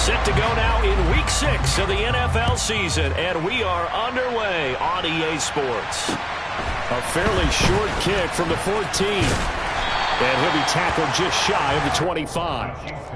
Set to go now in Week 6 of the NFL season, and we are underway on EA Sports. A fairly short kick from the 14. And he'll be tackled just shy of the 25.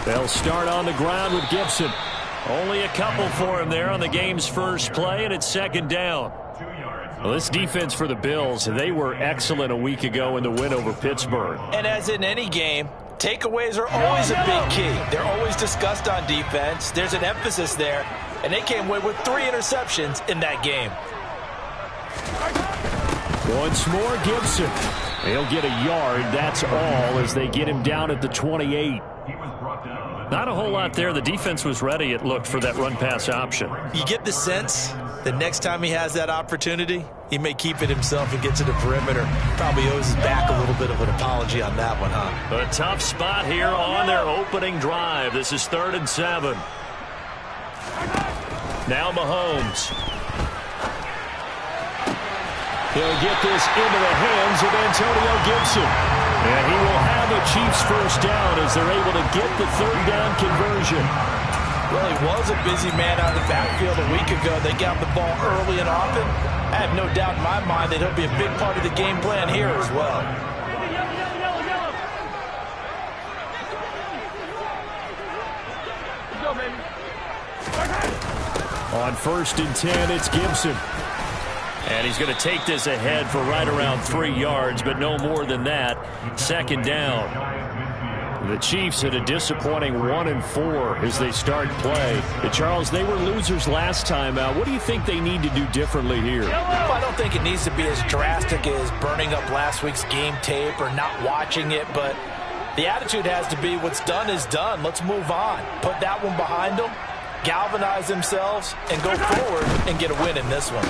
They'll start on the ground with Gibson. Only a couple for him there on the game's first play, and it's second down. Well, this defense for the Bills, they were excellent a week ago in the win over Pittsburgh. And as in any game, takeaways are always a big key. They're always discussed on defense. There's an emphasis there, and they came away with 3 interceptions in that game. Once more, Gibson. He'll get a yard, that's all, as they get him down at the 28. Not a whole lot there. The defense was ready, it looked, for that run-pass option. You get the sense that next time he has that opportunity, he may keep it himself and get to the perimeter. Probably owes his back a little bit of an apology on that one, huh? A tough spot here on their opening drive. This is 3rd and 7. Now Mahomes. He'll get this into the hands of Antonio Gibson. And he will have a Chiefs first down as they're able to get the 3rd down conversion. Well, he was a busy man out of the backfield a week ago. They got the ball early and often. I have no doubt in my mind that he'll be a big part of the game plan here as well. On 1st and 10, it's Gibson. And he's going to take this ahead for right around 3 yards, but no more than that. Second down. The Chiefs had a disappointing 1-4 as they start play. But Charles, they were losers last time out. What do you think they need to do differently here? Well, I don't think it needs to be as drastic as burning up last week's game tape or not watching it, but the attitude has to be what's done is done. Let's move on. Put that one behind them, galvanize themselves, and go forward and get a win in this one.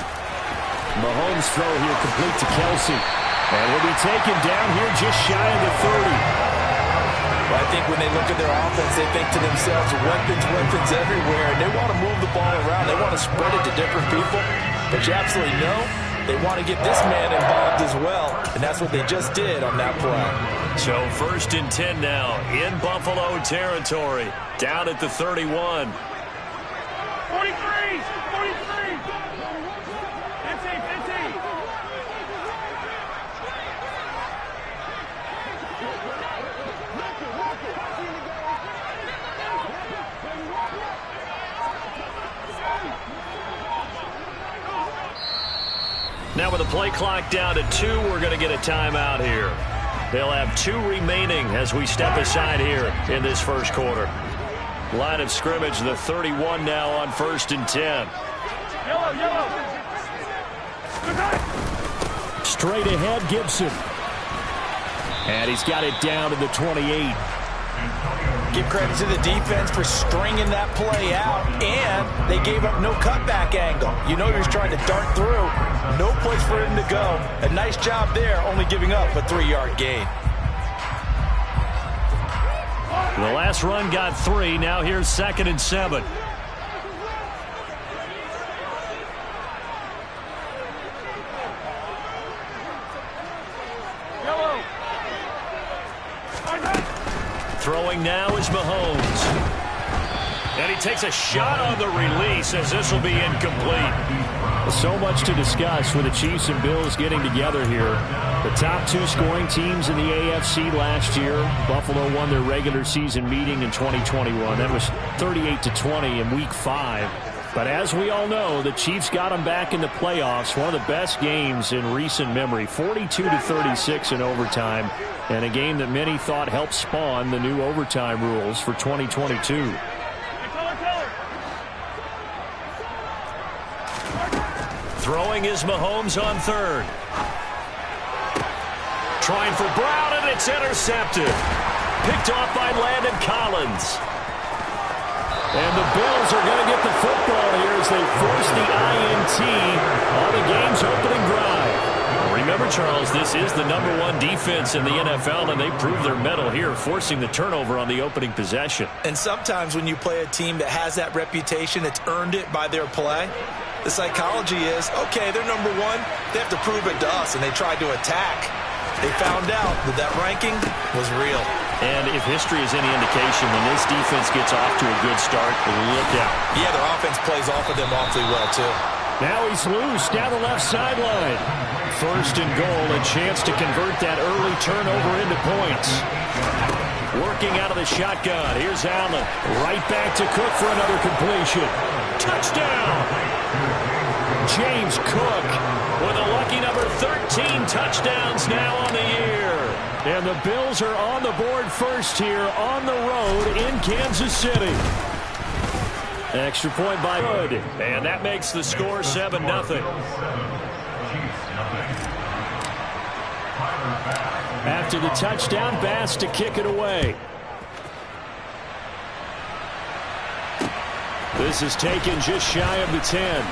Mahomes' throw here complete to Kelsey. And will be taken down here just shy of the 30. Well, I think when they look at their offense, they think to themselves, weapons everywhere. And they want to move the ball around. They want to spread it to different people. But you absolutely know they want to get this man involved as well. And that's what they just did on that play. So 1st and 10 now in Buffalo territory. Down at the 31. 43! Now with the play clock down to 2, we're going to get a timeout here. They'll have 2 remaining as we step aside here in this first quarter. Line of scrimmage, the 31 now on 1st and 10. Straight ahead, Gibson. And he's got it down to the 28. Give credit to the defense for stringing that play out, and they gave up no cutback angle. You know he was trying to dart through. No place for him to go. A nice job there, only giving up a 3-yard gain. The last run got 3. Now here's 2nd and 7. Throwing now is Mahomes. And he takes a shot on the release as this will be incomplete. So much to discuss with the Chiefs and Bills getting together here. The top 2 scoring teams in the AFC last year. Buffalo won their regular season meeting in 2021. That was 38-20 in Week 5. But as we all know, the Chiefs got them back in the playoffs. One of the best games in recent memory. 42-36 in overtime. And a game that many thought helped spawn the new overtime rules for 2022. Throwing is Mahomes on 3rd. Trying for Brown, and it's intercepted. Picked off by Landon Collins. And the Bills are going to get the football here as as they force the INT on the game's opening drive. Remember, Charles, this is the #1 defense in the NFL, and they prove their mettle here, forcing the turnover on the opening possession. And sometimes when you play a team that has that reputation, it's earned it by their play. The psychology is, okay, they're #1. They have to prove it to us, and they tried to attack. They found out that that ranking was real. And if history is any indication, when this defense gets off to a good start, look out. Yeah, their offense plays off of them awfully well, too. Now he's loose down the left sideline. First and goal, a chance to convert that early turnover into points. Working out of the shotgun. Here's Allen. Right back to Cook for another completion. Touchdown! James Cook with a lucky number 13 touchdowns now on the year. And the Bills are on the board first here on the road in Kansas City. Extra point by Hood. And that makes the score 7-0. After the touchdown, Bass to kick it away. This is taken just shy of the 10.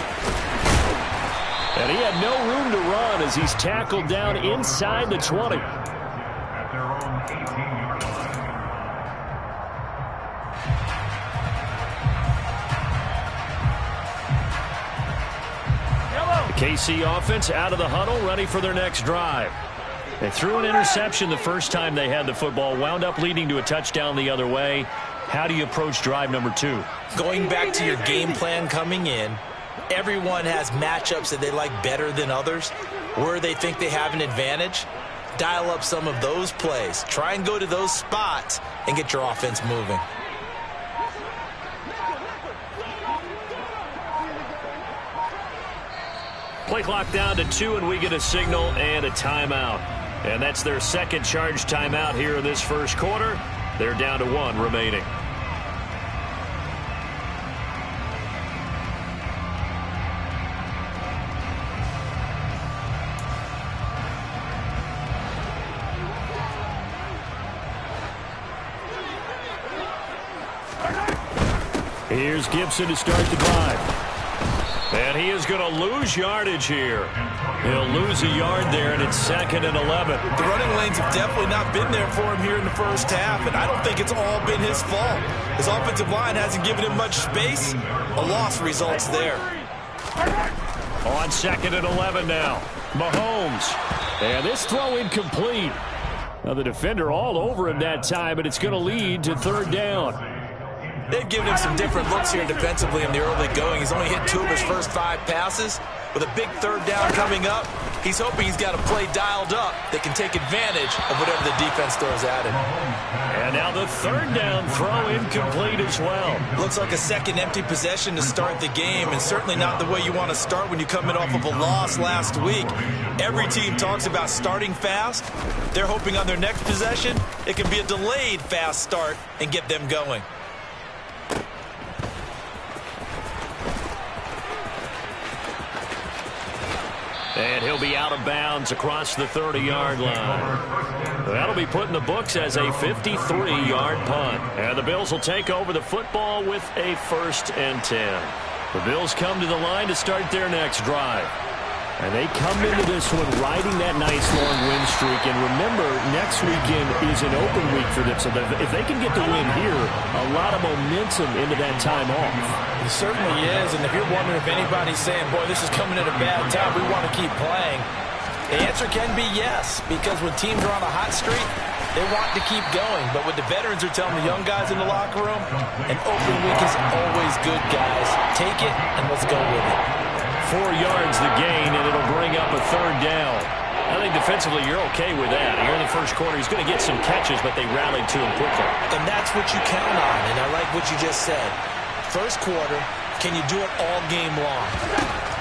And he had no room to run as he's tackled down inside the 20. The KC offense out of the huddle, ready for their next drive. They threw an interception the first time they had the football, wound up leading to a touchdown the other way. How do you approach drive number 2? Going back to your game plan coming in, everyone has matchups that they like better than others, where they think they have an advantage. Dial up some of those plays. Try and go to those spots and get your offense moving. Play clock down to 2, and we get a signal and a timeout. And that's their second charge timeout here in this first quarter. They're down to 1 remaining. Here's Gibson to start the drive. And he is going to lose yardage here. He'll lose a yard there, and it's 2nd and 11. The running lanes have definitely not been there for him here in the first half, and I don't think it's all been his fault. His offensive line hasn't given him much space. A loss results there. On 2nd and 11 now. Mahomes. And this throw incomplete. Now the defender all over him that time, but it's going to lead to 3rd down. They've given him some different looks here defensively in the early going. He's only hit 2 of his first 5 passes. With a big 3rd down coming up, he's hoping he's got a play dialed up that can take advantage of whatever the defense throws at him. And now the 3rd down throw incomplete as well. Looks like a second empty possession to start the game, and certainly not the way you want to start when you're coming off of a loss last week. Every team talks about starting fast. They're hoping on their next possession, it can be a delayed fast start and get them going. And he'll be out of bounds across the 30-yard line. That'll be put in the books as a 53-yard punt. And the Bills will take over the football with a 1st and 10. The Bills come to the line to start their next drive. And they come into this one riding that nice long win streak. And remember, next weekend is an open week for them. So if they can get the win here, a lot of momentum into that time off. It certainly is. And if you're wondering if anybody's saying, boy, this is coming at a bad time, we want to keep playing, the answer can be yes. Because when teams are on a hot streak, they want to keep going. But what the veterans are telling the young guys in the locker room, an open week is always good, guys. Take it and let's go with it. 4 yards the gain, and it'll bring up a 3rd down. I think defensively you're okay with that. Here in the first quarter, he's going to get some catches, but they rallied to him quickly. And that's what you count on, and I like what you just said. First quarter, can you do it all game long?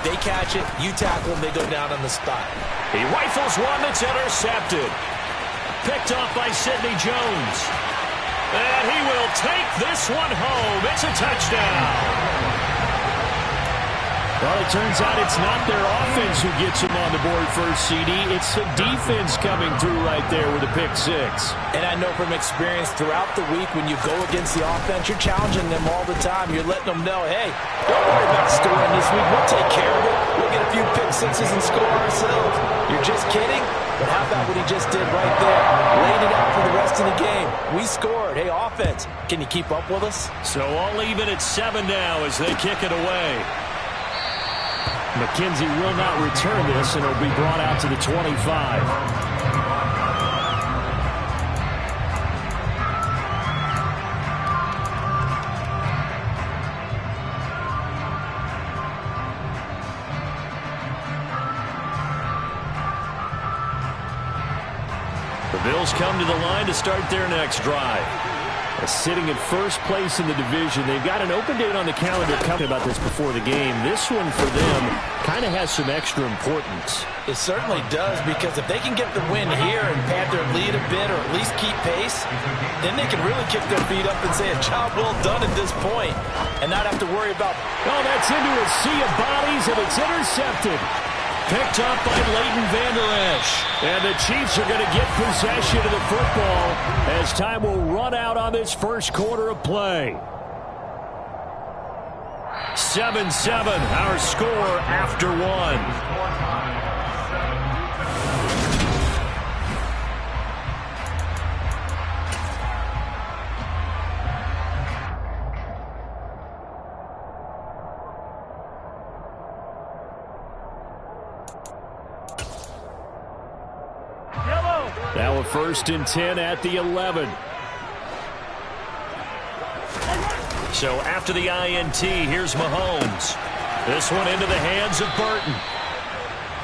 They catch it, you tackle them, they go down on the spot. He rifles one that's intercepted. Picked off by Sidney Jones. And he will take this one home. It's a touchdown. Well, it turns out it's not their offense who gets him on the board first, CD. It's the defense coming through right there with a pick 6. And I know from experience throughout the week when you go against the offense, you're challenging them all the time. You're letting them know, hey, don't worry about scoring week. We'll take care of it. We'll get a few pick sixes and score ourselves. You're just kidding? But how about what he just did right there? Laid it out for the rest of the game. We scored. Hey, offense, can you keep up with us? So all even at 7 now as they kick it away. McKenzie will not return this, and it'll be brought out to the 25. The Bills come to the line to start their next drive. Sitting in first place in the division. They've got an open date on the calendar coming about this before the game. This one for them kind of has some extra importance. It certainly does, because if they can get the win here and pad their lead a bit or at least keep pace, then they can really kick their feet up and say a job well done at this point and not have to worry about... Oh, that's into a sea of bodies, and it's intercepted. Picked up by Leighton Vander Esch. And the Chiefs are going to get possession of the football as time will run out on this first quarter of play. 7-7, our score after one. Now a 1st and 10 at the 11. So after the INT, here's Mahomes. This one into the hands of Burton.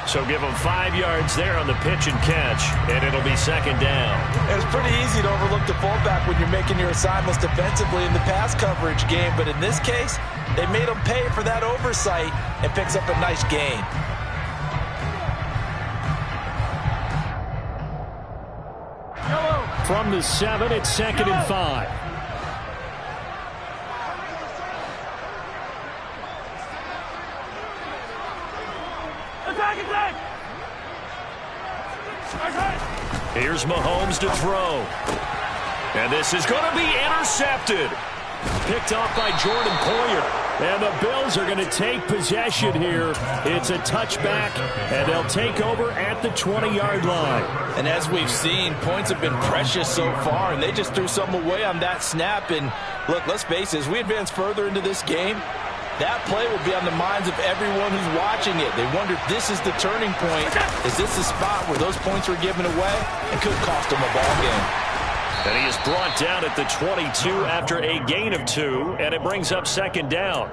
So give him 5 yards there on the pitch and catch, and it'll be 2nd down. It's pretty easy to overlook the fullback when you're making your assignments defensively in the pass coverage game, but in this case, they made him pay for that oversight and picks up a nice gain. From the 7, it's 2nd and 5. Here's Mahomes to throw. And this is going to be intercepted. Picked off by Jordan Poyer. And the Bills are going to take possession here. It's a touchback, and they'll take over at the 20-yard line. And as we've seen, points have been precious so far, and they just threw some away on that snap. And look, let's face it, as we advance further into this game, that play will be on the minds of everyone who's watching it. They wonder if this is the turning point. Is this the spot where those points were given away? It could cost them a ball game. And he is brought down at the 22 after a gain of 2, and it brings up 2nd down.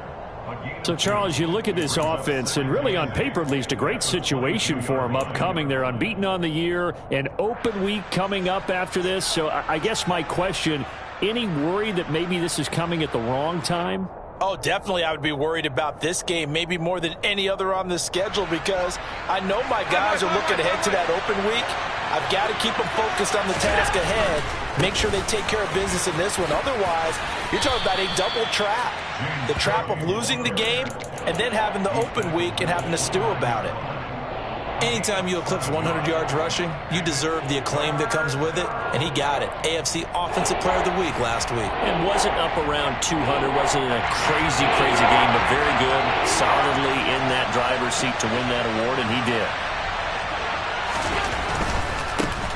So, Charles, you look at this offense, and really on paper at least a great situation for them upcoming. They're unbeaten on the year, an open week coming up after this. So I guess my question, any worry that maybe this is coming at the wrong time? Oh, definitely I would be worried about this game, maybe more than any other on the schedule, because I know my guys are looking ahead to that open week. I've got to keep them focused on the task ahead, make sure they take care of business in this one. Otherwise, you're talking about a double trap. The trap of losing the game and then having the open week and having to stew about it. Anytime you eclipse 100 yards rushing, you deserve the acclaim that comes with it, and he got it. AFC Offensive Player of the Week last week. And wasn't up around 200, wasn't a crazy game, but very good, solidly in that driver's seat to win that award, and he did.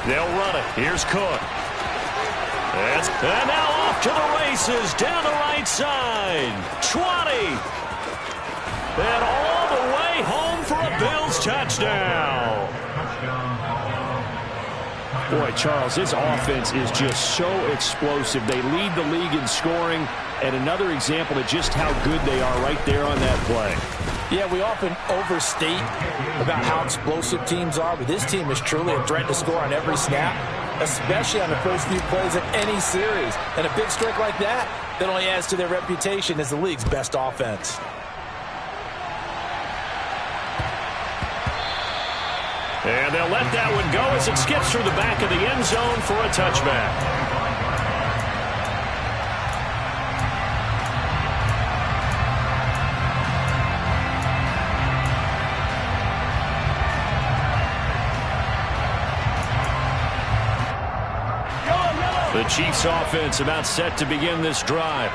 They'll run it. Here's Cook. And now off to the races, down the right side. 20. And all the way home for a Bills touchdown. Boy, Charles, this offense is just so explosive. They lead the league in scoring, and another example of just how good they are right there on that play. Yeah, we often overstate about how explosive teams are, but this team is truly a threat to score on every snap, especially on the first few plays of any series. And a big streak like that only adds to their reputation as the league's best offense. And they'll let that one go as it skips through the back of the end zone for a touchback. The Chiefs offense about set to begin this drive.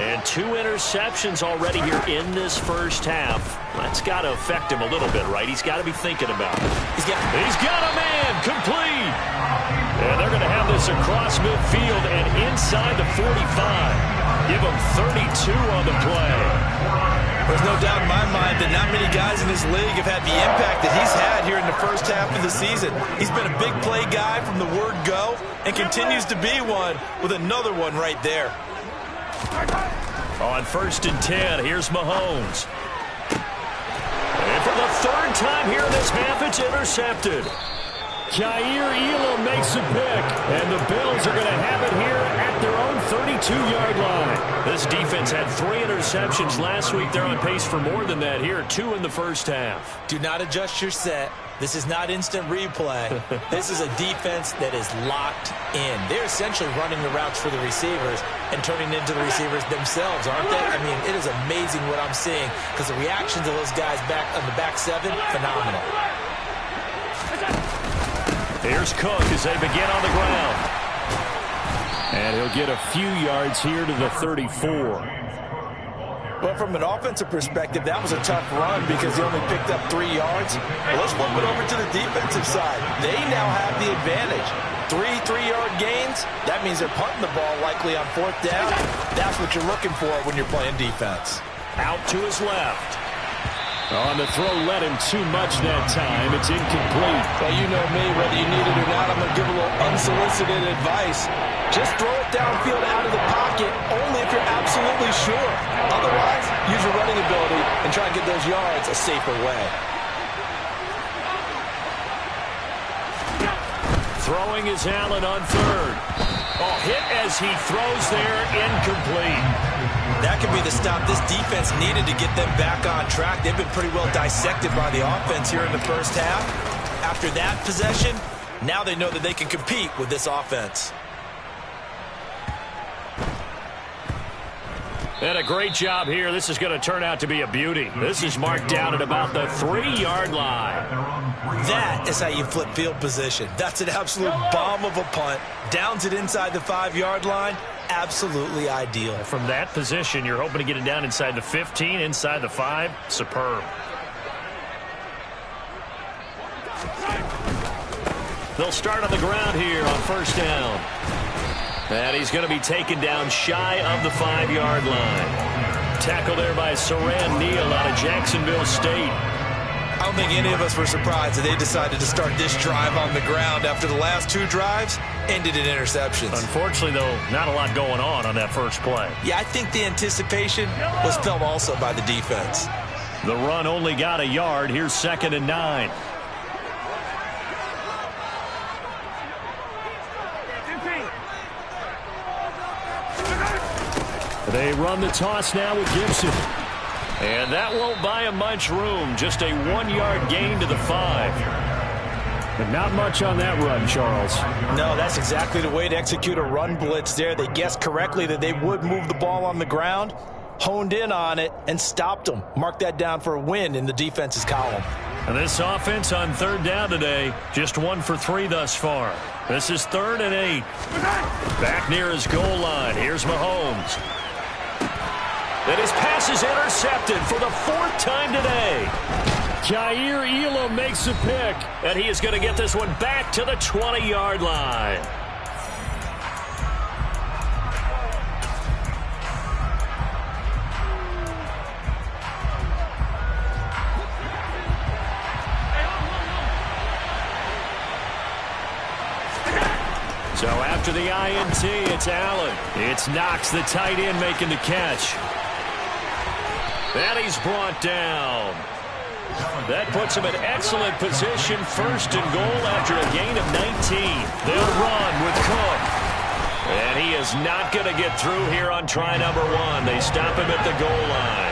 And 2 interceptions already here in this first half. That's got to affect him a little bit, right? He's got to be thinking about it. He's got a man complete. And they're going to have this across midfield and inside the 45. Give him 32 on the play. There's no doubt in my mind that not many guys in this league have had the impact that he's had here in the first half of the season. He's been a big play guy from the word go and continues to be one with another one right there. On 1st and 10, here's Mahomes. And for the 3rd time here in this half, it's intercepted. Jair Elam makes a pick, and the Bills are going to have it here at their own 32-yard line. This defense had 3 interceptions last week. They're on pace for more than that here, 2 in the first half. Do not adjust your set. This is not instant replay. This is a defense that is locked in. They're essentially running the routes for the receivers and turning into the receivers themselves, aren't they? I mean, it is amazing what I'm seeing because the reactions of those guys back on the back 7, phenomenal. Here's Cook as they begin on the ground. And he'll get a few yards here to the 34. But from an offensive perspective, that was a tough run because he only picked up 3 yards. Well, let's flip it over to the defensive side. They now have the advantage. 3 3-yard gains. That means they're punting the ball likely on 4th down. That's what you're looking for when you're playing defense. Out to his left. On the throw, led him too much that time. It's incomplete. Well, you know me, whether you need it or not, I'm going to give a little unsolicited advice. Just throw it downfield out of the pocket only if you're absolutely sure. Otherwise, use your running ability and try and get those yards a safer way. Throwing is Allen on 3rd. Oh, hit as he throws there, incomplete. That could be the stop this defense needed to get them back on track. They've been pretty well dissected by the offense here in the first half. After that possession, now they know that they can compete with this offense. And a great job here. This is going to turn out to be a beauty. This is marked down at about the 3-yard line. That is how you flip field position. That's an absolute bomb of a punt. Downs it inside the 5-yard line. Absolutely ideal. From that position, you're hoping to get it down inside the 15, inside the 5. Superb. They'll start on the ground here on 1st down. And he's going to be taken down shy of the 5-yard line. Tackle there by Saran Neal out of Jacksonville State. I don't think any of us were surprised that they decided to start this drive on the ground after the last 2 drives ended in interceptions. Unfortunately, though, not a lot going on that first play. Yeah, I think the anticipation was felt also by the defense. The run only got a yard. Here's 2nd and 9. They run the toss now with Gibson. And that won't buy him much room. Just a 1-yard gain to the 5. But not much on that run, Charles. No, that's exactly the way to execute a run blitz there. They guessed correctly that they would move the ball on the ground, honed in on it, and stopped them. Mark that down for a win in the defense's column. And this offense on 3rd down today, just 1 for 3 thus far. This is 3rd and 8. Back near his goal line. Here's Mahomes. And his pass is intercepted for the 4th time today. Jair Elam makes a pick, and he is going to get this one back to the 20-yard line. So after the INT, it's Allen. It's Knox, the tight end, making the catch. And he's brought down. That puts him in excellent position. 1st and goal after a gain of 19. They'll run with Cook. And he is not going to get through here on try number 1. They stop him at the goal line.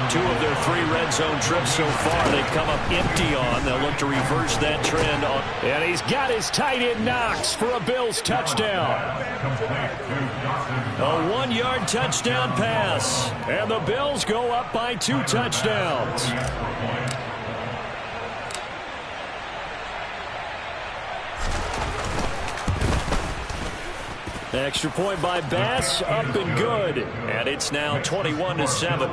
2 of their 3 red zone trips so far they've come up empty on. They'll look to reverse that trend. And he's got his tight end Knox for a Bills touchdown. A 1-yard touchdown pass. And the Bills go up by 2 touchdowns. Extra point by Bass, up and good. And it's now 21-7.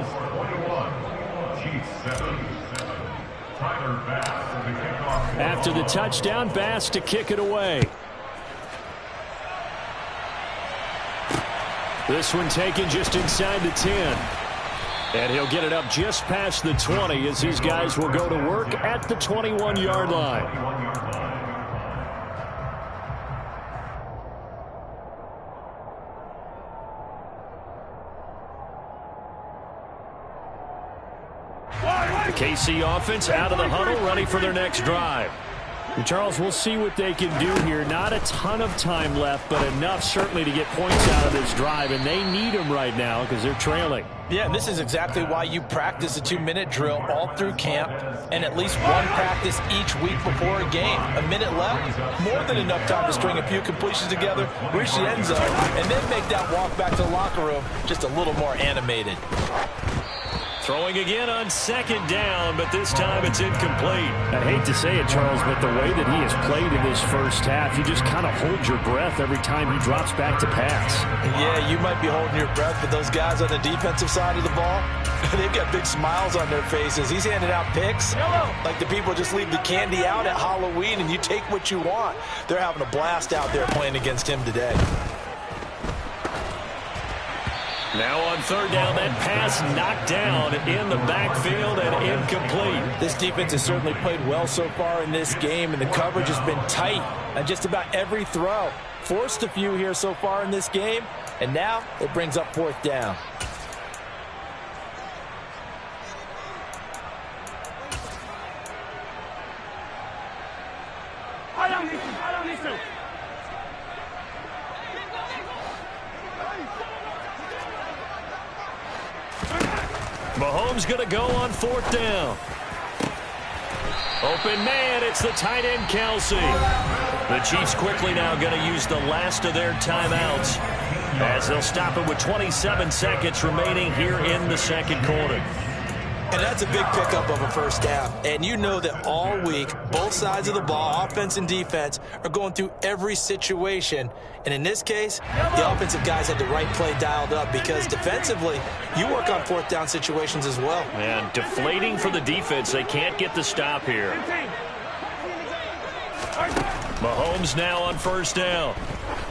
After the touchdown, Bass to kick it away. This one taken just inside the 10. And he'll get it up just past the 20 as these guys will go to work at the 21-yard line. The KC offense out of the huddle, ready for their next drive. And Charles, we'll see what they can do here. Not a ton of time left, but enough certainly to get points out of this drive, and they need them right now because they're trailing. Yeah, and this is exactly why you practice a 2-minute drill all through camp and at least one practice each week before a game. A minute left, more than enough time to string a few completions together, reach the end zone, and then make that walk back to the locker room just a little more animated. Throwing again on second down, but this time it's incomplete. I hate to say it, Charles, but the way that he has played in this first half, you just kind of hold your breath every time he drops back to pass. Yeah, you might be holding your breath, but those guys on the defensive side of the ball, they've got big smiles on their faces. He's handing out picks like the people just leave the candy out at Halloween and you take what you want. They're having a blast out there playing against him today. Now on third down, that pass knocked down in the backfield and incomplete. This defense has certainly played well so far in this game, and the coverage has been tight on just about every throw. Forced a few here so far in this game, and now it brings up fourth down. Mahomes going to go on fourth down. Open man, it's the tight end, Kelsey. The Chiefs quickly now going to use the last of their timeouts as they'll stop it with 27 seconds remaining here in the second quarter. And that's a big pickup of a first down. And you know that all week, both sides of the ball, offense and defense, are going through every situation. And in this case, the offensive guys had the right play dialed up because defensively, you work on fourth down situations as well. And deflating for the defense. They can't get the stop here. Mahomes now on first down.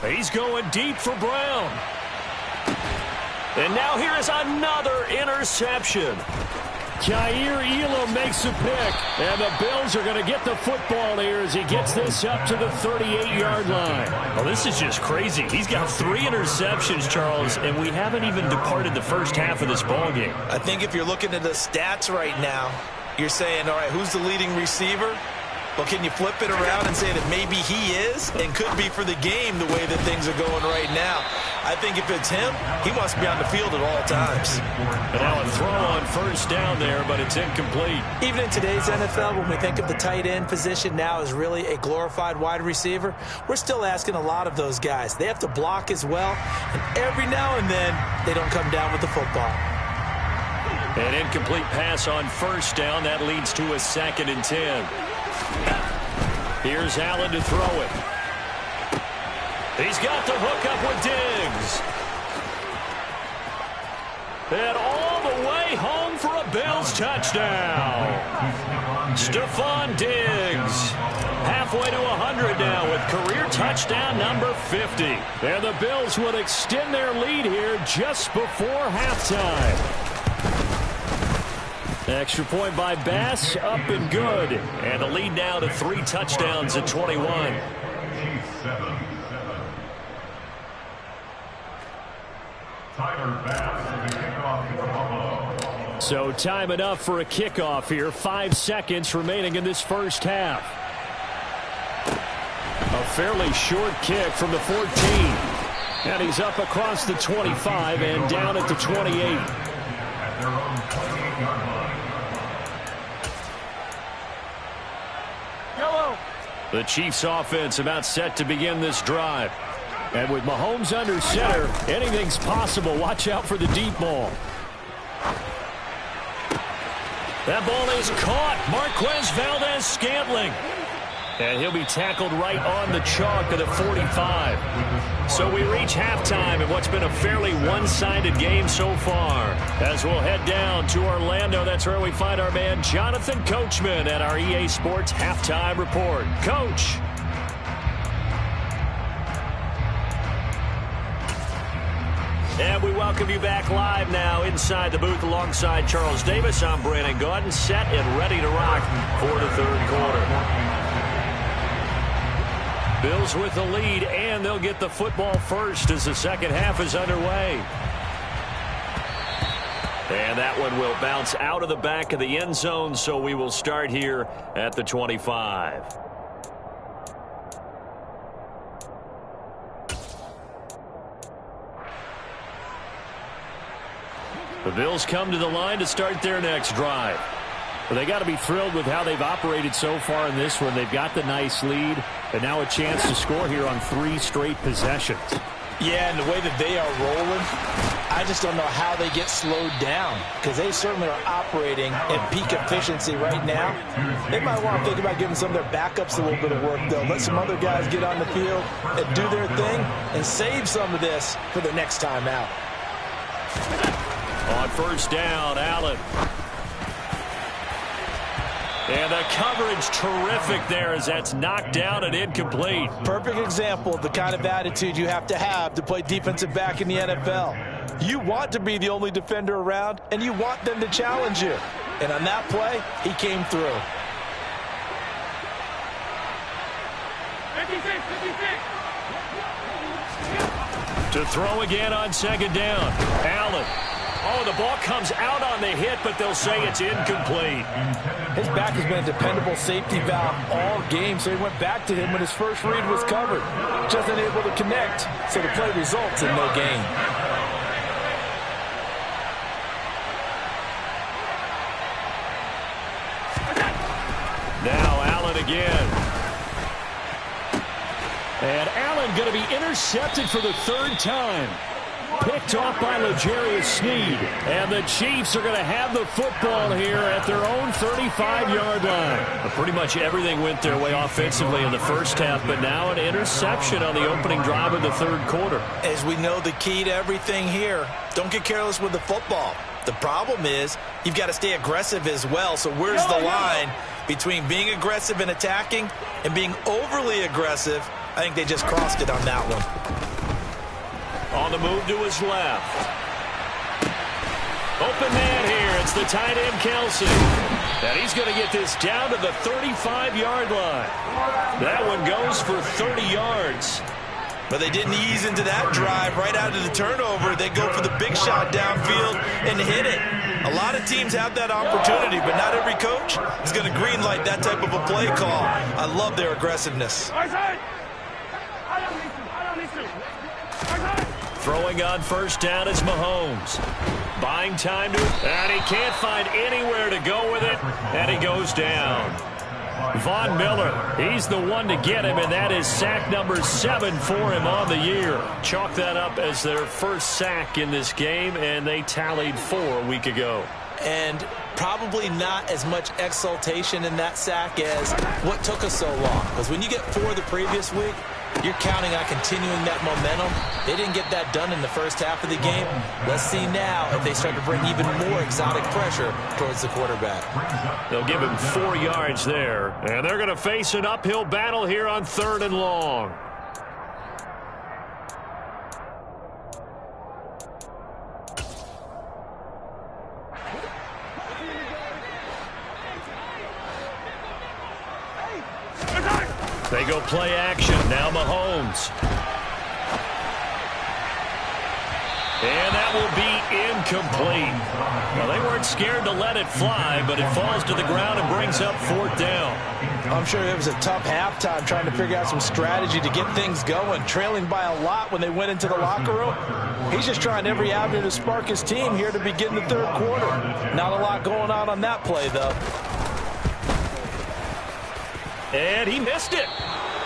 He's going deep for Brown. And now here is another interception. Jair Elam makes a pick, and the Bills are going to get the football here as he gets this up to the 38-yard line. Well, this is just crazy. He's got 3 interceptions, Charles, and we haven't even departed the first half of this ballgame. I think if you're looking at the stats right now, you're saying, all right, who's the leading receiver? Well, can you flip it around and say that maybe he is and could be for the game the way that things are going right now? I think if it's him, he must be on the field at all times. And now a throw on first down there, but it's incomplete. Even in today's NFL, when we think of the tight end position now as really a glorified wide receiver, we're still asking a lot of those guys. They have to block as well, and every now and then they don't come down with the football. An incomplete pass on first down. That leads to a 2nd and 10. Here's Allen to throw it. He's got the hook up with Diggs. And all the way home for a Bills touchdown. Stephon Diggs. Halfway to 100 now with career touchdown number 50. And the Bills will extend their lead here just before halftime. Extra point by Bass, up and good. And the lead now to 3 touchdowns at 21. So time enough for a kickoff here. 5 seconds remaining in this first half. A fairly short kick from the 14. And he's up across the 25 and down at the 28. The Chiefs offense about set to begin this drive. And with Mahomes under center, anything's possible. Watch out for the deep ball. That ball is caught. Marquez Valdez-Scantling. And he'll be tackled right on the chalk of the 45. So we reach halftime in what's been a fairly one-sided game so far. As we'll head down to Orlando, that's where we find our man Jonathan Coachman at our EA Sports Halftime Report. Coach. And we welcome you back live now inside the booth alongside Charles Davis. I'm Brandon Gaudin, set and ready to rock for the third quarter. Bills with the lead, and they'll get the football first as the second half is underway. And that one will bounce out of the back of the end zone, so we will start here at the 25. The Bills come to the line to start their next drive. But they got to be thrilled with how they've operated so far in this one. They've got the nice lead, and now a chance to score here on 3 straight possessions. Yeah, and the way that they are rolling, I just don't know how they get slowed down, because they certainly are operating at peak efficiency right now. They might want to think about giving some of their backups a little bit of work, though. Let some other guys get on the field and do their thing and save some of this for the next time out. On first down, Allen. And the coverage terrific there as that's knocked down and incomplete. Perfect example of the kind of attitude you have to play defensive back in the NFL. You want to be the only defender around, and you want them to challenge you. And on that play, he came through. 56. To throw again on second down. Allen. Oh, the ball comes out on the hit, but they'll say it's incomplete. His back has been a dependable safety valve all game, so he went back to him when his first read was covered. Just unable to connect, so the play results in no gain. Now Allen again. And Allen going to be intercepted for the 3rd time. Picked off by L'Jarius Sneed. And the Chiefs are going to have the football here at their own 35-yard line. Pretty much everything went their way offensively in the first half, but now an interception on the opening drive of the third quarter. As we know, the key to everything here, don't get careless with the football. The problem is you've got to stay aggressive as well. So where's the line between being aggressive and attacking and being overly aggressive? I think they just crossed it on that one. On the move to his left. Open man here. It's the tight end, Kelsey. And he's going to get this down to the 35-yard line. That one goes for 30 yards. But they didn't ease into that drive right out of the turnover. They go for the big shot downfield and hit it. A lot of teams have that opportunity, but not every coach is going to greenlight that type of a play call. I love their aggressiveness. Throwing on first down is Mahomes. Buying time to it, and he can't find anywhere to go with it, and he goes down. Von Miller, he's the one to get him, and that is sack number 7 for him on the year. Chalk that up as their first sack in this game, and they tallied 4 a week ago. And probably not as much exultation in that sack as what took us so long. Because when you get 4 the previous week, you're counting on continuing that momentum. They didn't get that done in the first half of the game. Let's see now if they start to bring even more exotic pressure towards the quarterback. They'll give him 4 yards there. And they're going to face an uphill battle here on 3rd and long. They go play action. Now Mahomes. And that will be incomplete. Well, they weren't scared to let it fly, but it falls to the ground and brings up 4th down. I'm sure it was a tough halftime trying to figure out some strategy to get things going, trailing by a lot when they went into the locker room. He's just trying every avenue to spark his team here to begin the 3rd quarter. Not a lot going on that play, though. And he missed it.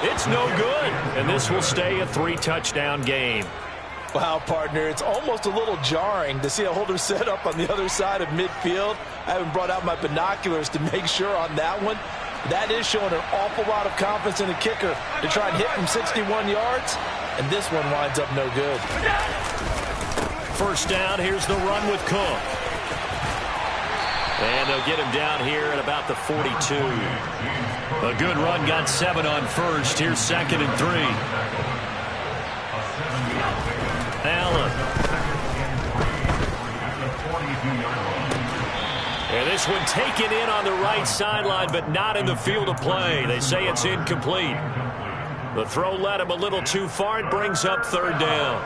It's no good. And this will stay a 3-touchdown game. Wow, partner, it's almost a little jarring to see a holder set up on the other side of midfield. I haven't brought out my binoculars to make sure on that one. That is showing an awful lot of confidence in the kicker to try and hit from 61 yards. and this one winds up no good. First down, here's the run with Cook. And they'll get him down here at about the 42. A good run, got 7 on first. Here's 2nd and 3. Allen. And this one taken in on the right sideline, but not in the field of play. They say it's incomplete. The throw led him a little too far. It brings up 3rd down.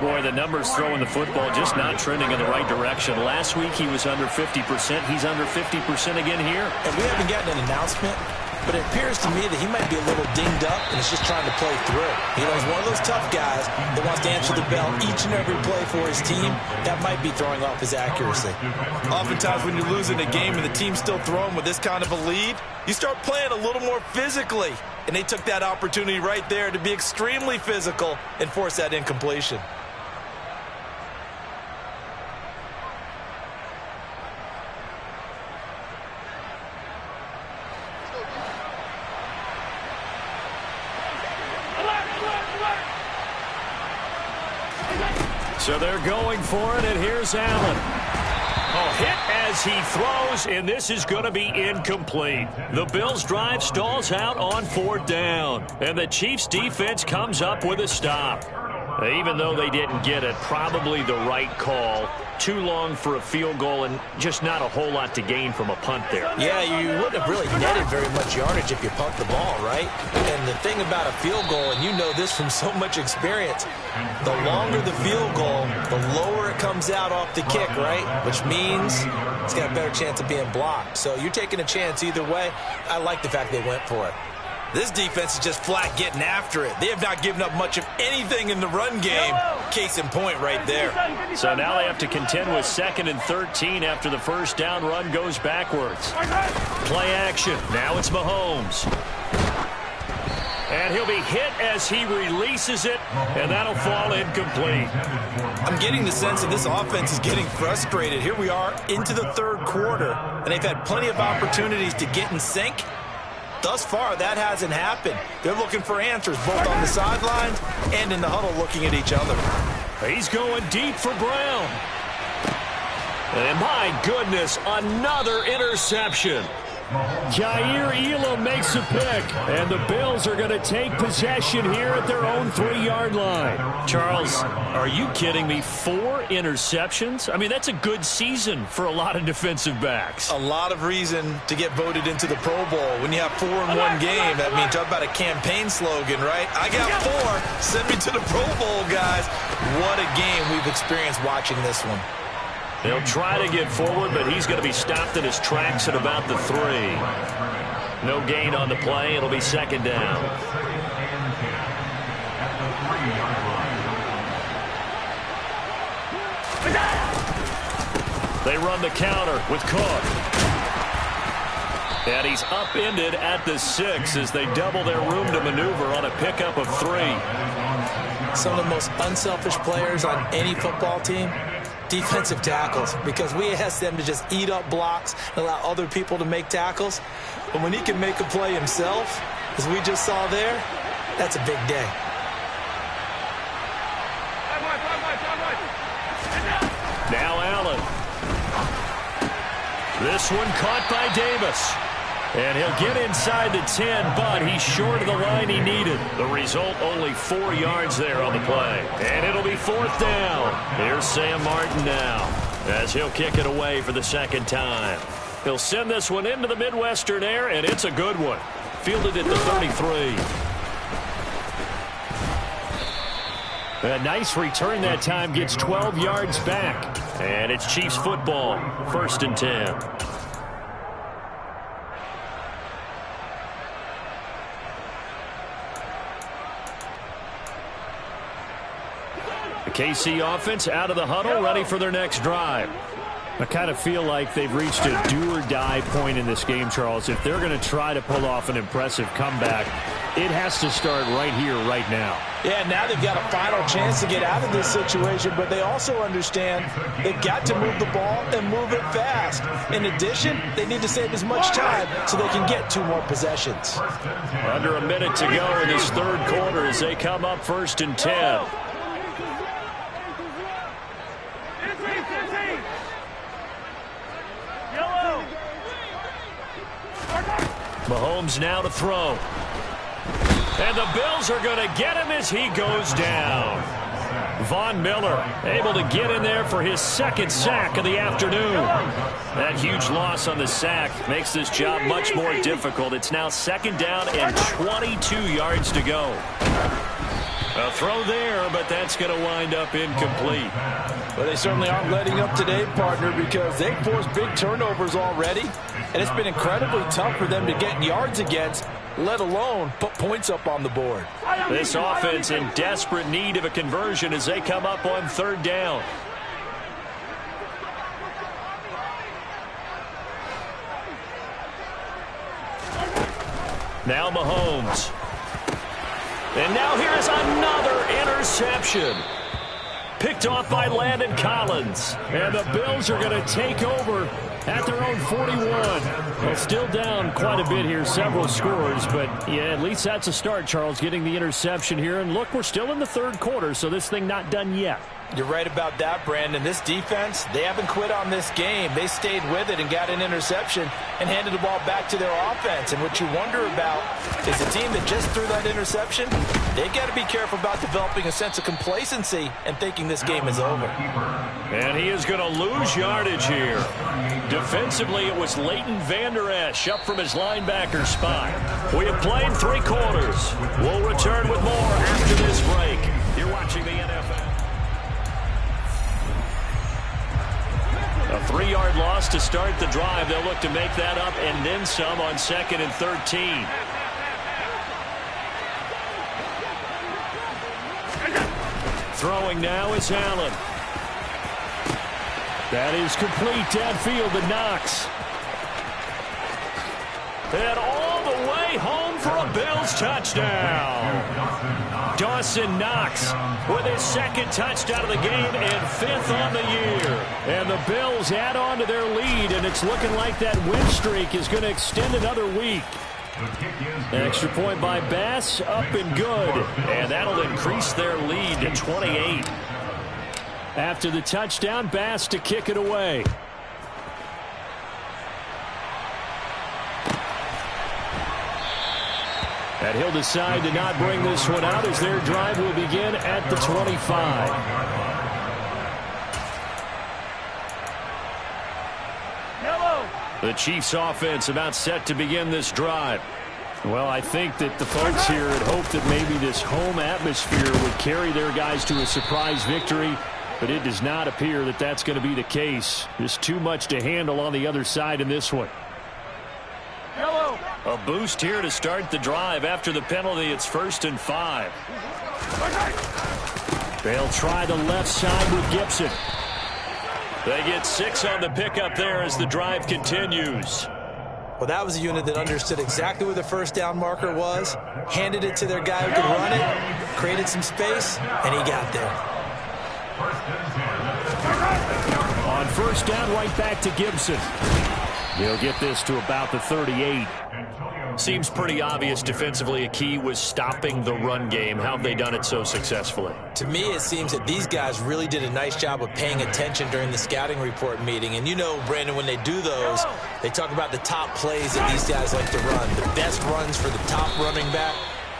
Boy, the numbers throwing the football just not trending in the right direction. Last week he was under 50%. He's under 50% again here. And we haven't gotten an announcement, but it appears to me that he might be a little dinged up and is just trying to play through. You know, he's one of those tough guys that wants to answer the bell each and every play for his team. That might be throwing off his accuracy. Oftentimes when you're losing a game and the team's still throwing with this kind of a lead, you start playing a little more physically. And they took that opportunity right there to be extremely physical and force that incompletion. So they're going for it, and here's Allen. Oh, hit as he throws, and this is going to be incomplete. The Bills' drive stalls out on 4th down, and the Chiefs' defense comes up with a stop. Even though they didn't get it, probably the right call. Too long for a field goal and just not a whole lot to gain from a punt there. Yeah, you wouldn't have really netted very much yardage if you punt the ball, right? And the thing about a field goal, and you know this from so much experience, the longer the field goal, the lower it comes out off the kick, right? Which means it's got a better chance of being blocked. So you're taking a chance either way. I like the fact they went for it. This defense is just flat getting after it. They have not given up much of anything in the run game. Case in point right there. So now they have to contend with 2nd and 13 after the first down run goes backwards. Play action. Now it's Mahomes. And he'll be hit as he releases it, and that'll fall incomplete. I'm getting the sense that this offense is getting frustrated. Here we are into the 3rd quarter, and they've had plenty of opportunities to get in sync. Thus far, that hasn't happened. They're looking for answers both on the sidelines and in the huddle looking at each other. He's going deep for Brown. And my goodness, another interception. Jair Elam makes a pick, and the Bills are going to take possession here at their own 3-yard line. Charles, are you kidding me? 4 interceptions? I mean, that's a good season for a lot of defensive backs. A lot of reason to get voted into the Pro Bowl. When you have 4 in one game, that means talk about a campaign slogan, right? I got 4. Send me to the Pro Bowl, guys. What a game we've experienced watching this one. They'll try to get forward, but he's going to be stopped in his tracks at about the 3. No gain on the play. It'll be 2nd down. They run the counter with Cook. And he's upended at the 6 as they double their room to maneuver on a pickup of 3. Some of the most unselfish players on any football team, defensive tackles, because we ask them to just eat up blocks and allow other people to make tackles. But when he can make a play himself, as we just saw there, that's a big day. Now Allen. This one caught by Davis. And he'll get inside the 10, but he's short of the line he needed. The result, only 4 yards there on the play. And it'll be 4th down. Here's Sam Martin now, as he'll kick it away for the 2nd time. He'll send this one into the Midwestern air, and it's a good one. Fielded at the 33. A nice return that time, gets 12 yards back. And it's Chiefs football, 1st and 10. The KC offense out of the huddle, ready for their next drive. I kind of feel like they've reached a do-or-die point in this game, Charles. If they're going to try to pull off an impressive comeback, it has to start right here, right now. Yeah, now they've got a final chance to get out of this situation, but they also understand they've got to move the ball and move it fast. In addition, they need to save as much time so they can get 2 more possessions. Under a minute to go in this third quarter as they come up 1st and 10. Mahomes now to throw. And the Bills are going to get him as he goes down. Von Miller able to get in there for his 2nd sack of the afternoon. That huge loss on the sack makes this job much more difficult. It's now 2nd down and 22 yards to go. A throw there, but that's going to wind up incomplete. Well, they certainly aren't letting up today, partner, because they've forced big turnovers already, and it's been incredibly tough for them to get yards against, let alone put points up on the board. This offense in desperate need of a conversion as they come up on 3rd down. Now Mahomes. And now here is another interception. Picked off by Landon Collins. And the Bills are going to take over at their own 41. Well, still down quite a bit here, several scores. But, yeah, at least that's a start, Charles, getting the interception here. And, look, we're still in the 3rd quarter, so this thing not done yet. You're right about that, Brandon. This defense, they haven't quit on this game. They stayed with it and got an interception and handed the ball back to their offense. And what you wonder about is a team that just threw that interception, they've got to be careful about developing a sense of complacency and thinking this game is over. And he is going to lose yardage here. Defensively, it was Leighton Vander Esch up from his linebacker spot. We have played 3 quarters. We'll return with more after this break. You're watching the NFL. A 3-yard loss to start the drive. They'll look to make that up and then some on 2nd and 13. Throwing now is Allen. That is complete downfield to Knox. And all the way home for a Bills touchdown. Dawson Knox with his 2nd touchdown of the game and 5th on the year. And the Bills add on to their lead, and it's looking like that win streak is going to extend another week. An extra point by Bass, up and good. And that'll increase their lead to 28. After the touchdown, Bass to kick it away. And he'll decide to not bring this one out as their drive will begin at the 25. The Chiefs offense about set to begin this drive. Well, I think that the folks here had hoped that maybe this home atmosphere would carry their guys to a surprise victory, but it does not appear that that's going to be the case. There's too much to handle on the other side in this one. A boost here to start the drive. After the penalty, it's 1st and 5. They'll try the left side with Gibson. They get 6 on the pickup there as the drive continues. Well, that was a unit that understood exactly where the 1st down marker was, handed it to their guy who could run it, created some space, and he got there. On 1st down, right back to Gibson. He'll get this to about the 38. Seems pretty obvious defensively a key was stopping the run game. How have they done it so successfully? To me, it seems that these guys really did a nice job of paying attention during the scouting report meeting. And you know, Brandon, when they do those, they talk about the top plays that these guys like to run. The best runs for the top running back.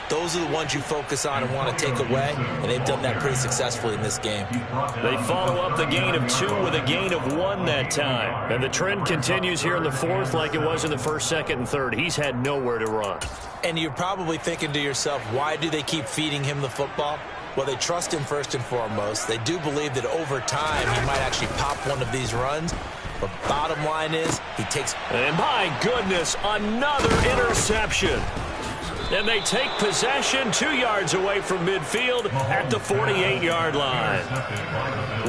Those are the ones you focus on and want to take away, and they've done that pretty successfully in this game. They follow up the gain of 2 with a gain of 1 that time. And the trend continues here in the 4th like it was in the 1st, 2nd, and 3rd. He's had nowhere to run. And you're probably thinking to yourself, why do they keep feeding him the football? Well, they trust him first and foremost. They do believe that over time he might actually pop one of these runs. But bottom line is, he takes... And my goodness, another interception. And they take possession 2 yards away from midfield at the 48-yard line.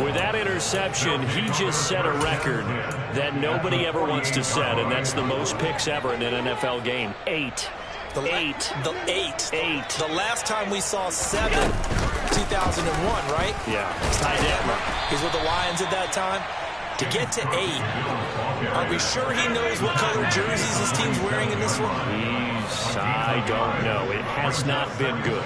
With that interception, he just set a record that nobody ever wants to set, and that's the most picks ever in an NFL game. 8. Eight. The last time we saw 7, 2001, right? Yeah. He's with the Lions at that time. To get to 8, are we sure he knows what color jerseys his team's wearing in this one? I don't know. It has not been good.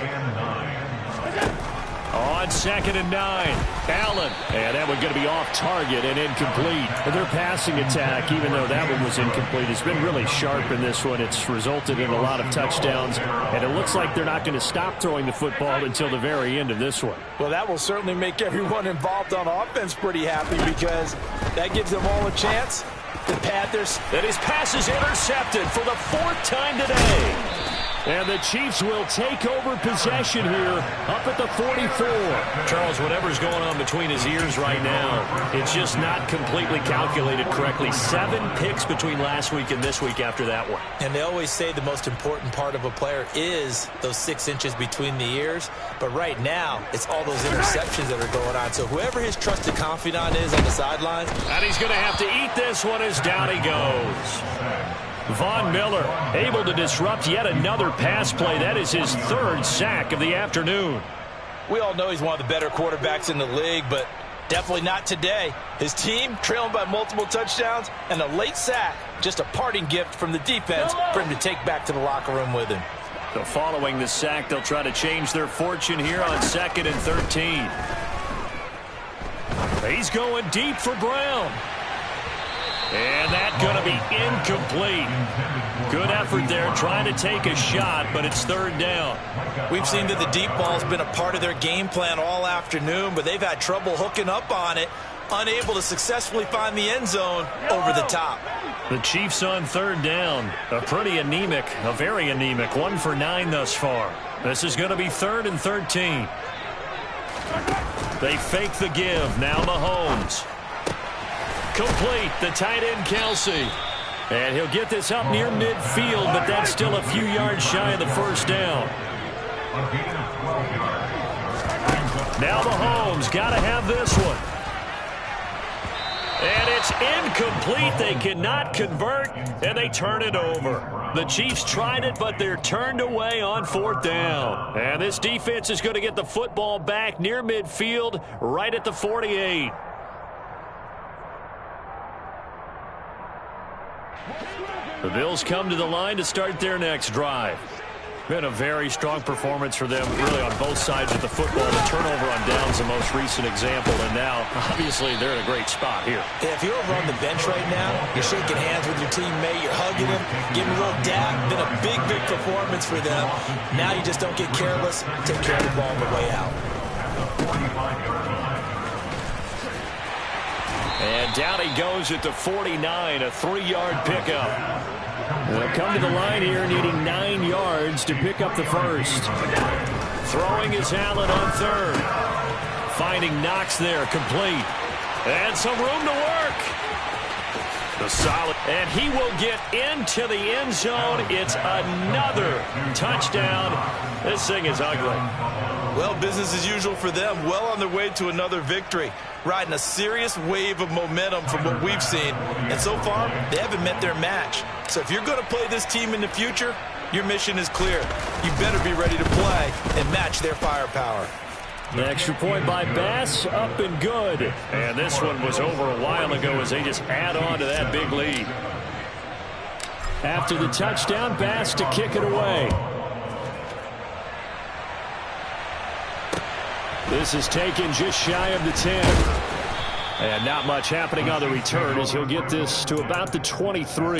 On 2nd and 9, Allen. And that one's going to be off target and incomplete. And their passing attack, even though that one was incomplete, has been really sharp in this one. It's resulted in a lot of touchdowns. And it looks like they're not going to stop throwing the football until the very end of this one. Well, that will certainly make everyone involved on offense pretty happy, because that gives them all a chance. The Panthers. And his pass is intercepted for the 4th time today. And the Chiefs will take over possession here up at the 44. Charles, whatever's going on between his ears right now, it's just not completely calculated correctly. 7 picks between last week and this week after that one. And they always say the most important part of a player is those 6 inches between the ears. But right now, it's all those interceptions that are going on. So whoever his trusted confidant is on the sidelines. And he's going to have to eat this one as down he goes. Von Miller able to disrupt yet another pass play. That is his 3rd sack of the afternoon. We all know he's one of the better quarterbacks in the league, but definitely not today. His team trailing by multiple touchdowns, and a late sack, just a parting gift from the defense for him to take back to the locker room with him. So following the sack, they'll try to change their fortune here on 2nd and 13. He's going deep for Brown. And that's going to be incomplete. Good effort there trying to take a shot, but it's 3rd down. We've seen that the deep ball's been a part of their game plan all afternoon, but they've had trouble hooking up on it, unable to successfully find the end zone over the top. The Chiefs on 3rd down. A very anemic 1 for 9 thus far. This is going to be 3rd and 13. They fake the give. Now Mahomes. Complete, the tight end Kelsey. And he'll get this up near midfield, but that's still a few yards shy of the 1st down. Now Mahomes got to have this one. And it's incomplete. They cannot convert, and they turn it over. The Chiefs tried it, but they're turned away on 4th down. And this defense is going to get the football back near midfield, right at the 48. The Bills come to the line to start their next drive. Been a very strong performance for them, really, on both sides of the football. The turnover on downs, the most recent example, and now, obviously, they're in a great spot here. If you're over on the bench right now, you're shaking hands with your teammate, you're hugging him, giving a little dab. Been a big, big performance for them. Now you just don't get careless. Take care of the ball on the way out. And down he goes at the 49, a 3-yard pickup. They'll come to the line here needing 9 yards to pick up the 1st. Throwing is Allen on 3rd. Finding Knox there, complete. And some room to work. The solid. And he will get into the end zone. It's another touchdown. This thing is ugly. Well, business as usual for them. Well on their way to another victory. Riding a serious wave of momentum from what we've seen. And so far, they haven't met their match. So if you're going to play this team in the future, your mission is clear. You better be ready to play and match their firepower. The extra point by Bass, up and good. And this one was over a while ago as they just add on to that big lead. After the touchdown, Bass to kick it away. This is taken just shy of the 10. And not much happening on the return as he'll get this to about the 23.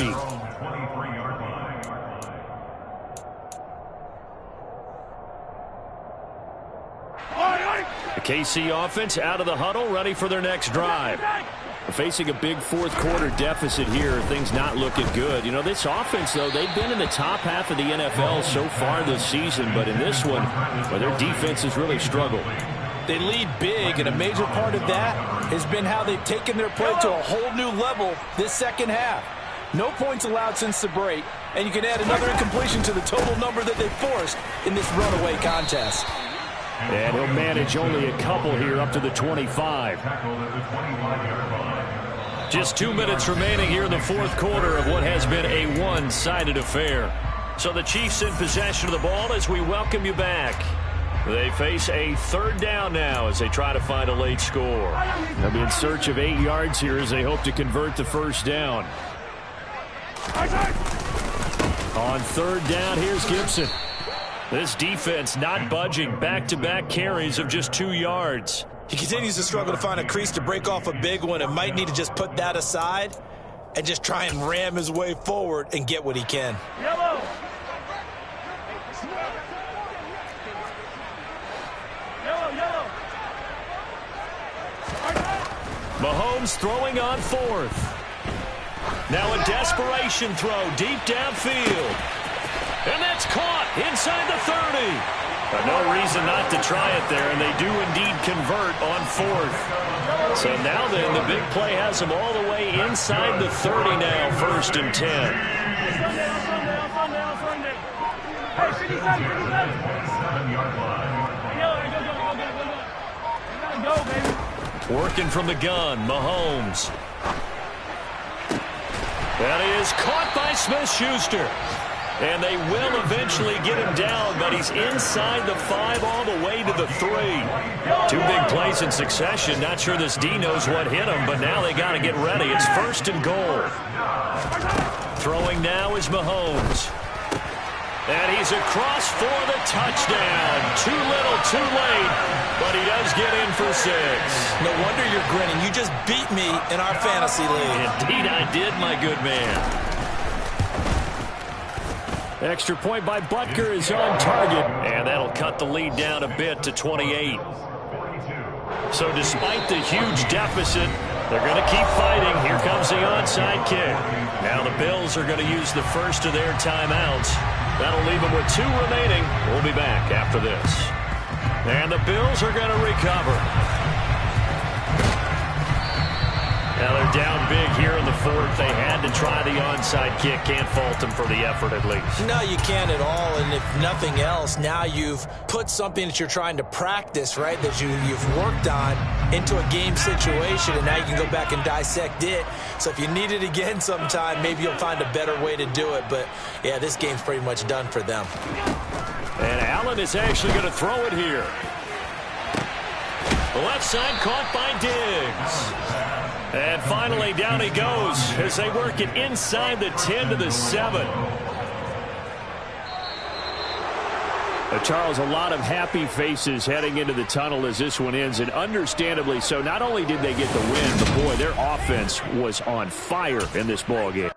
The KC offense out of the huddle, ready for their next drive. Facing a big 4th quarter deficit here, things not looking good. You know, this offense, though, they've been in the top half of the NFL so far this season, but in this one, well, their defense has really struggled. They lead big, and a major part of that has been how they've taken their play to a whole new level this second half. No points allowed since the break, and you can add another incompletion to the total number that they forced in this runaway contest. And he'll manage only a couple here up to the 25. Just 2 minutes remaining here in the fourth quarter of what has been a one-sided affair. So the Chiefs in possession of the ball as we welcome you back. They face a third down now as they try to find a late score. They'll be in search of 8 yards here as they hope to convert the first down. On third down, here's Gibson. This defense not budging. Back-to-back carries of just 2 yards. He continues to struggle to find a crease to break off a big one and might need to just put that aside and just try and ram his way forward and get what he can. Yellow. Mahomes throwing on fourth. Now a desperation throw deep downfield. And that's caught inside the 30. But no reason not to try it there, and they do indeed convert on fourth. So now then, the big play has them all the way inside the 30 now, 1st and 10. Working from the gun, Mahomes. That is caught by Smith-Schuster. And they will eventually get him down, but he's inside the 5 all the way to the 3. 2 big plays in succession. Not sure this D knows what hit him, but now they got to get ready. It's 1st and goal. Throwing now is Mahomes. And he's across for the touchdown. Too little, too late, but he does get in for 6. No wonder you're grinning. You just beat me in our fantasy league. Indeed I did, my good man. Extra point by Butker is on target, and that'll cut the lead down a bit to 28. So despite the huge deficit, they're going to keep fighting. Here comes the onside kick. Now the Bills are going to use the first of their timeouts. That'll leave them with 2 remaining. We'll be back after this. And the Bills are going to recover. Now they're down big here in the fourth. They had to try the onside kick. Can't fault them for the effort at least. No, you can't at all. And if nothing else, now you've put something that you're trying to practice, right, that you've worked on into a game situation, and now you can go back and dissect it. So if you need it again sometime, maybe you'll find a better way to do it. But, yeah, this game's pretty much done for them. And Allen is actually going to throw it here. The left side caught by Diggs. And finally, down he goes as they work it inside the 10 to the 7. Charles, a lot of happy faces heading into the tunnel as this one ends, and understandably so. Not only did they get the win, but boy, their offense was on fire in this ballgame.